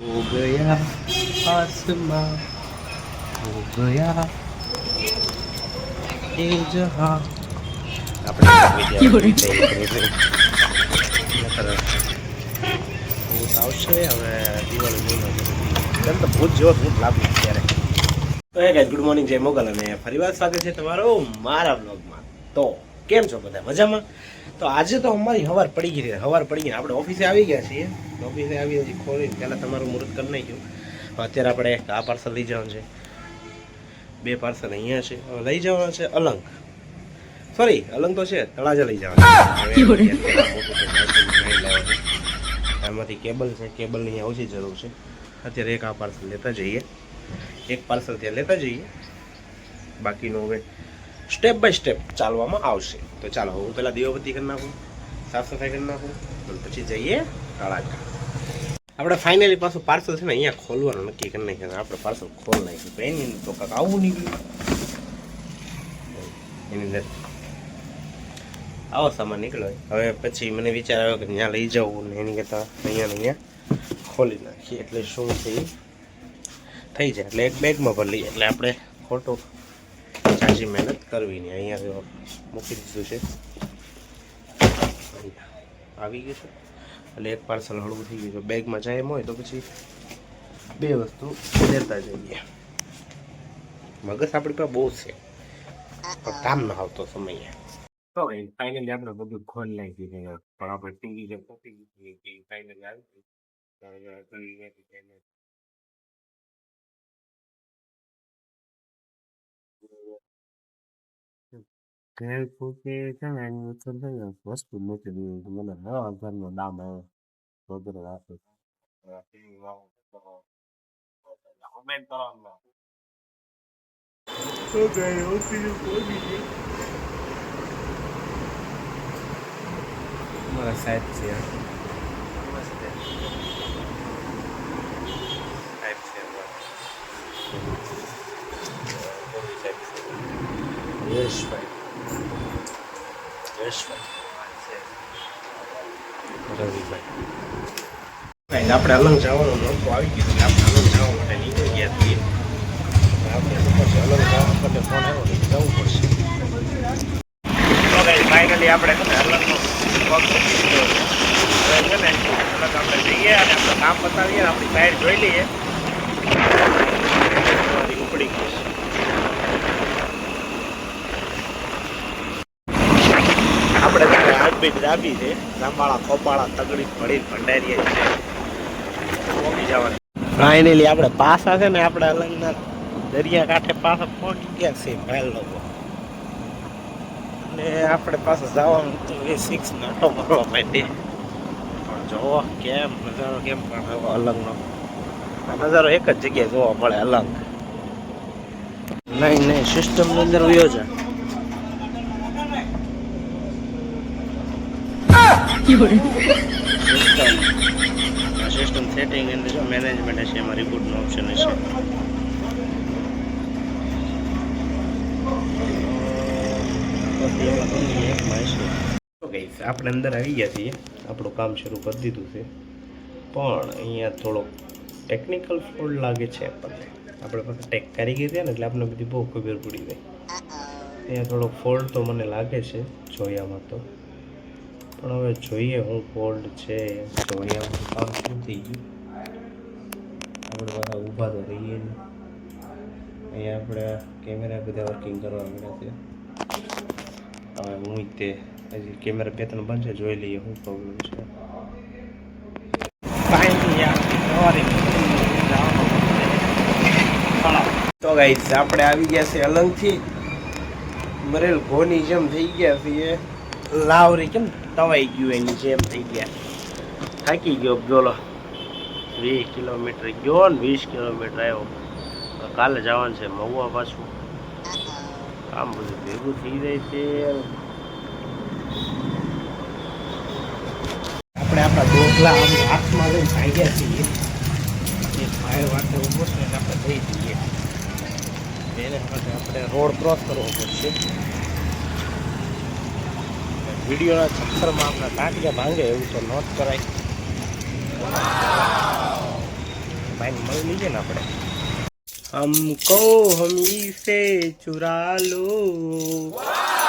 हो गया आसमां हो गया ये जहां આપણે ભૂત આવશે હવે દિવાળી મહિનો છે તો ભૂત જેવો ભૂત લાગુ અત્યારે તો હે ગાઈસ ગુડ મોર્નિંગ જય મોગલ અને ફરીવાર સ્વાગત છે તમારું મારા બ્લોગમાં તો કેમ છો બધા મજામાં તો આજે તો અમારી હવાર પડી ગઈ આપણે ઓફિસે આવી ગયા છીએ ઓફિસે આવી હજી ખોલીને પહેલાં તમારું મુહૂર્ત કરી નાખ્યું અત્યારે આપણે આ પાર્સલ લઈ જવાનું છે બે પાર્સલ અહીંયા છે હવે લઈ જવાના છે અલંગ સોરી અલંગ તો છે તળાજા લઈ જવાનું આમાંથી કેબલ છે કેબલની અહીંયા ઓછી જરૂર છે અત્યારે એક આ પાર્સલ લેતા જઈએ એક પાર્સલ ત્યાં લેતા જઈએ બાકીનું હવે સ્ટેપ બાય સ્ટેપ ચાલવામાં આવશે તો ચાલો હું પહેલાં દીવાબત્તી કરી નાખું સાફ સફાઈ કરી નાખું અને પછી જઈએ તળાજા આપણે ફાઇનલી પાછું પાર્સલ છે ને અહીંયા ખોલવાનું નક્કી કરી નાખ્યું આપણે પાર્સલ ખોલ નાખ્યું તો એની તો કાંક આવું નીકળ્યું એની અંદર આવો સામાન નીકળ્યો હવે પછી મને વિચાર આવ્યો કે ત્યાં લઈ જવું ને એની કરતાં અહીંયા ખોલી નાખીએ એટલે શું થઈ જાય એટલે એક બેગમાં ભરી લઈએ એટલે આપણે ખોટું ઝાઝી મહેનત કરવી નહીં અહીંયા મૂકી દીધું છે આવી ગયું છે એટલે એક પાર્સલ હળવું થઈ ગયું છે બેગમાં જાય એમ હોય તો પછી બે વસ્તુ લેતા જઈએ મગજ આપણી પાસે બહુ છે પણ કામ ન આવતો સમય તો ફાઇનલી આપણે બધું ખોલ નાખી છે પણ આપણે ટીવી જે કોપી ગઈ ફાઇનલી આવી ઘેર ફૂકે છે ને એની વસ્તુ મૂકી દીધી મને નવા ઘરનો દામ આવ્યો વગેરે રાખે મારા સાહેબ છે આપણે અલંગ જવાનું નહોતું આવી ગયું આપણે અલંગ જવા માટે નીકળી ગયા છીએ આપણે અલંગ જવા માટે ફોન આવ્યો જવું પડશે ફાઇનલી આપણે અલંગનો પગ છે ને અલગ આપણે જઈએ અને આપણે કામ બતાવીએ આપણી સાઈડ જોઈ લઈએ ઉપડી ગઈ આપણે આગબીજ ડાબી છે લાંબાળા ખોપાળા તગડી ભળી ભંડારીએ છે પહોંચી જવાનું ફાઇનલી આપણે પાસા છે ને આપણે અલગના દરિયા કાંઠે પાછા પહોંચી ગયા છે ભાઈ લોકો અને આપણે પાછું જવાનું તો V6 નાટો મારવા માટે પણ જોવો કેમ નજારો કેમ પણ અલગનો નજારો એક જ જગ્યાએ જોવા મળે અલગ નહીં સિસ્ટમની અંદર વયો છે સિસ્ટમ સેટિંગ અંદર જો મેનેજમેન્ટ હશે એમાં રિપોર્ટનો ઓપ્શન હશે આપણે અંદર આવી ગયા છીએ આપણું કામ શરૂ કરી દીધું છે પણ અહીંયા થોડોક ટેકનિકલ ફોલ્ટ લાગે છે આપણને આપણે પાસે ટેક કારીગર છે ને એટલે આપણને બધી બહુ ખબર પડી ગઈ અહીંયા થોડોક ફોલ્ટ તો મને લાગે છે જોયામાં તો પણ હવે જોઈએ હું ફોલ્ટ છે તો અહીંયા કામ શું થઈ ગયું આપણે બધા ઊભા તો રહીએ ને અહીંયા આપણે કેમેરા બધા વર્કિંગ કરવા મળ્યા છે હવે હું તે હજી કેમેરા બે ત્રણ બંધ છે જોઈ લઈએ શું પ્રોબ્લેમ છે તો ગાઈસ આપણે આવી ગયા છે અલંગથી મરેલ ઘોની જેમ થઈ ગયા છીએ લાવરી કેમ તવાઈ ગયું એની જેમ થઈ ગયા થાકી ગયો બોલો 20 કિલોમીટર ગયો ને 20 કિલોમીટર આવ્યો કાલે જવાનું છે મહુવા પાછું કામ બધું ભેગું થઈ જાય છે આપણે આપણા ડોકલા આમ હાથમાં લઈને ભાગ્યા છીએ એક ભાઈ વાતે ઊભો છે એટલે આપણે થઈ જઈએ એને આપણે રોડ ક્રોસ કરવો પડશે વિડીયોના ચક્કરમાં આપણા ટાંટિયા ભાંગે એવું તો ન જ કરાય ભાઈ મળી લીધે ને આપણે हमको हम से चुरा लो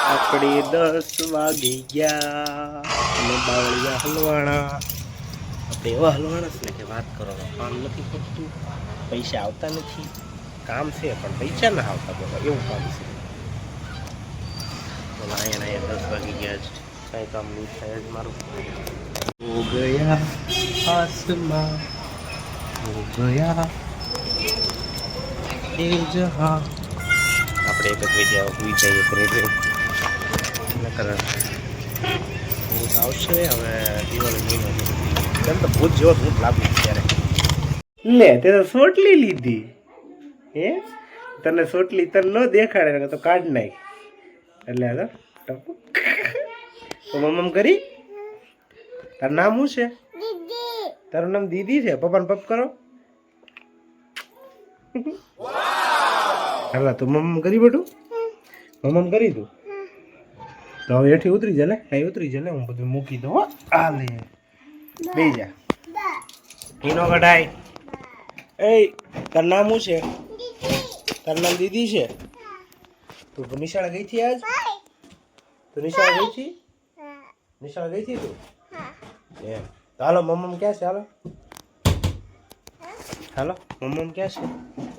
આપણે 10 વાગી ગયા અને બાવળિયા હલવાણા આપણે એવા હલવાણા છે ને કે વાત કરવાનો કામ નથી પડતું પૈસા આવતા નથી કામ છે પણ પૈસા ના આવતા બોલો એવું કામ છે બોલો અહીંયા 10 વાગી ગયા છે કાંઈ કામ નહીં થાય જ મારું હો ગયા આસમાન હો ગયા એ જહા આપણે એક જ વિદ્યા હોઈ જઈએ રેલવે નકર ભૂત આવશે હવે દિવાળી મહિનો કેમ તો ભૂત જેવો ભૂત લાગુ ત્યારે લે તે તો સોટલી લીધી હે તને સોટલી તને ન દેખાડે તો કાઢ નાખ એટલે આ ટપક તો મમ્મ કરી તારું નામ શું છે દીદી તારું નામ દીદી છે પપ્પાને પપ કરો હા તું મમ્મ કરી બેઠું મમ્મ કરી તું તો હવે એઠી ઉતરી જા લે અહીં ઉતરી જા લે હું બધું મૂકી દઉં આ લે બે જા ઈનો કઢાઈ એ તારું નામ શું છે તારું નામ દીદી છે તું નિશાળ ગઈ હતી આજ તું નિશાળ ગઈ હતી નિશાળ ગઈ હતી તું એમ તો હાલો મમ્મ ક્યાં છે હાલો હાલો મમ્મ ક્યાં છે